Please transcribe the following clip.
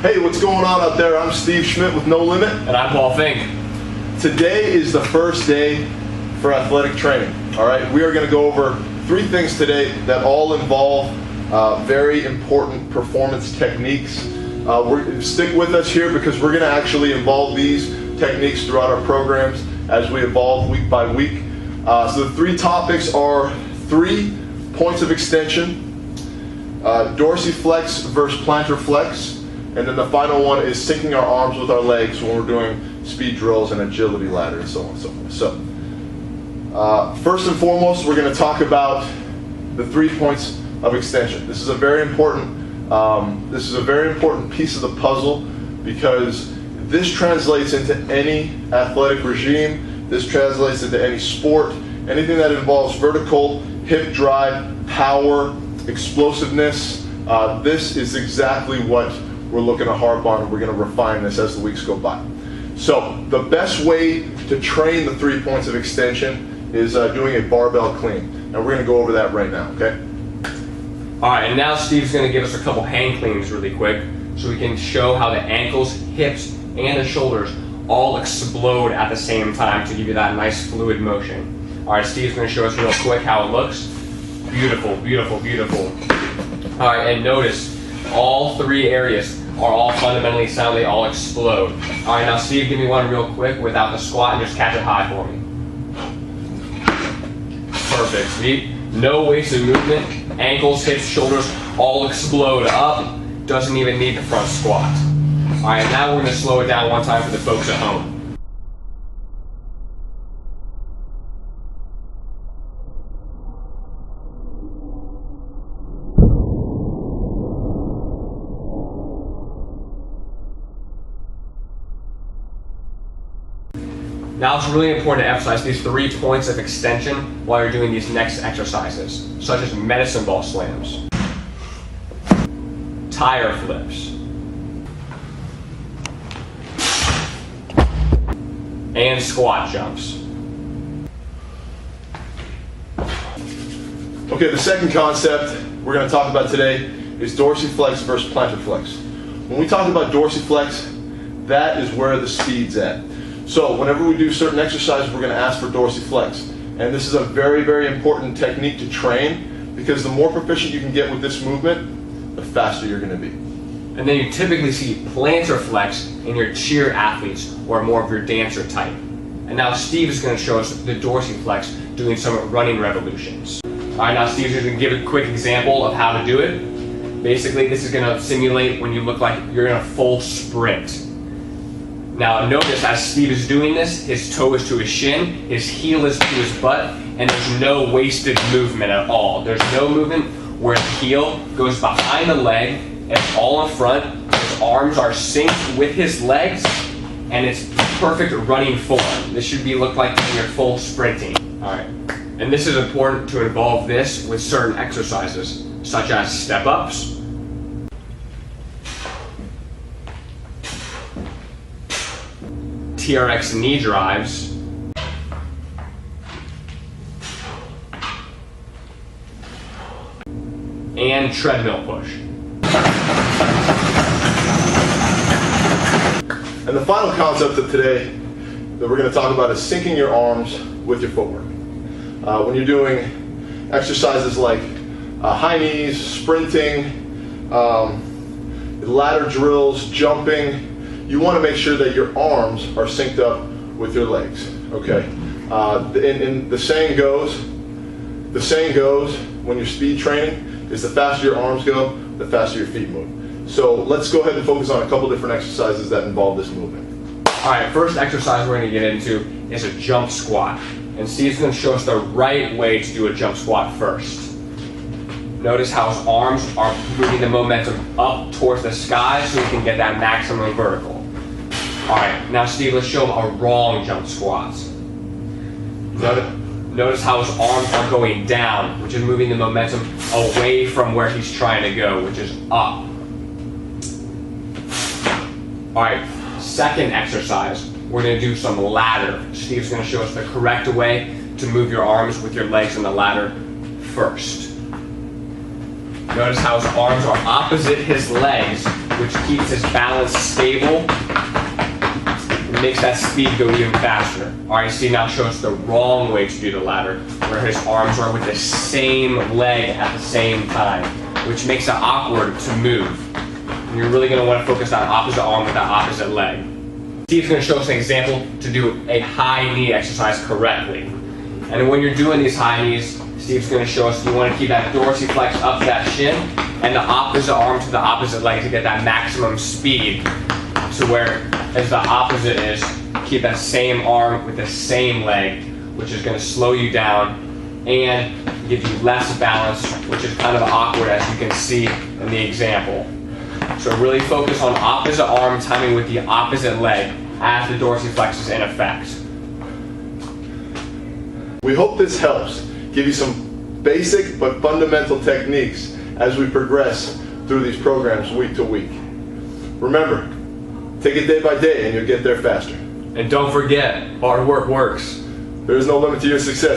Hey, what's going on out there? I'm Steve Schmidt with No Limit. And I'm Paul Fink. Today is the first day for athletic training. All right, we are going to go over 3 things today that all involve very important performance techniques. Stick with us here because we're going to actually involve these techniques throughout our programs as we evolve week by week. So the 3 topics are 3 points of extension, dorsiflex versus plantar flex, and then the final one is syncing our arms with our legs when we're doing speed drills and agility ladder and so on and so forth. So first and foremost, we're going to talk about the 3 points of extension. This is a very important piece of the puzzle because this translates into any athletic regime. This translates into any sport, anything that involves vertical hip drive, power, explosiveness. This is exactly what we're looking to harp on, and we're going to refine this as the weeks go by. So the best way to train the 3 points of extension is doing a barbell clean, and we're going to go over that right now, okay? All right, and now Steve's going to give us a couple hang cleans really quick so we can show how the ankles, hips, and the shoulders all explode at the same time to give you that nice fluid motion. All right, Steve's going to show us real quick how it looks. Beautiful, beautiful, beautiful. All right, and notice all 3 areas are all fundamentally sound. They all explode. All right, now Steve, give me one real quick without the squat and just catch it high for me. Perfect, sweet. No wasted movement. Ankles, hips, shoulders all explode up. Doesn't even need the front squat. All right, now we're going to slow it down one time for the folks at home. Now it's really important to emphasize these 3 points of extension while you're doing these next exercises, such as medicine ball slams, tire flips, and squat jumps. Okay, the second concept we're going to talk about today is dorsiflex versus plantar flex. When we talk about dorsiflex, that is where the speed's at. So whenever we do certain exercises, we're going to ask for dorsiflex. And this is a very, very important technique to train because the more proficient you can get with this movement, the faster you're going to be. And then you typically see plantar flex in your cheer athletes or more of your dancer type. And now Steve is going to show us the dorsiflex doing some running revolutions. All right, now Steve's going to give a quick example of how to do it. Basically, this is going to simulate when you look like you're in a full sprint. Now notice as Steve is doing this, his toe is to his shin, his heel is to his butt, and there's no wasted movement at all. There's no movement where the heel goes behind the leg, it's all in front, his arms are synced with his legs, and it's perfect running form. This should look like you're full sprinting. All right, and this is important to involve this with certain exercises, such as step-ups, TRX knee drives, and treadmill push. And the final concept of today that we're going to talk about is syncing your arms with your footwork. When you're doing exercises like high knees, sprinting, ladder drills, jumping, you want to make sure that your arms are synced up with your legs, okay? And the saying goes when you're speed training is the faster your arms go, the faster your feet move. So let's go ahead and focus on a couple different exercises that involve this movement. All right, first exercise we're going to get into is a jump squat. And Steve's going to show us the right way to do a jump squat first. Notice how his arms are moving the momentum up towards the sky so he can get that maximum vertical. All right, now Steve, let's show him a wrong jump squat. Notice how his arms are going down, which is moving the momentum away from where he's trying to go, which is up. All right, second exercise, we're going to do some ladder. Steve's going to show us the correct way to move your arms with your legs in the ladder first. Notice how his arms are opposite his legs, which keeps his balance stable and makes that speed go even faster. Alright, see, now show us the wrong way to do the ladder, where his arms are with the same leg at the same time, which makes it awkward to move. And you're really going to want to focus on opposite arm with that opposite leg. Steve's going to show us an example to do a high knee exercise correctly. And when you're doing these high knees, Steve's going to show us you want to keep that dorsiflex up to that shin and the opposite arm to the opposite leg to get that maximum speed. To where, as the opposite is, keep that same arm with the same leg, which is going to slow you down and give you less balance, which is kind of awkward as you can see in the example. So really focus on opposite arm timing with the opposite leg as the dorsiflex is in effect. We hope this helps give you some basic but fundamental techniques as we progress through these programs week to week. Remember, take it day by day and you'll get there faster. And don't forget, hard work works. There is no limit to your success.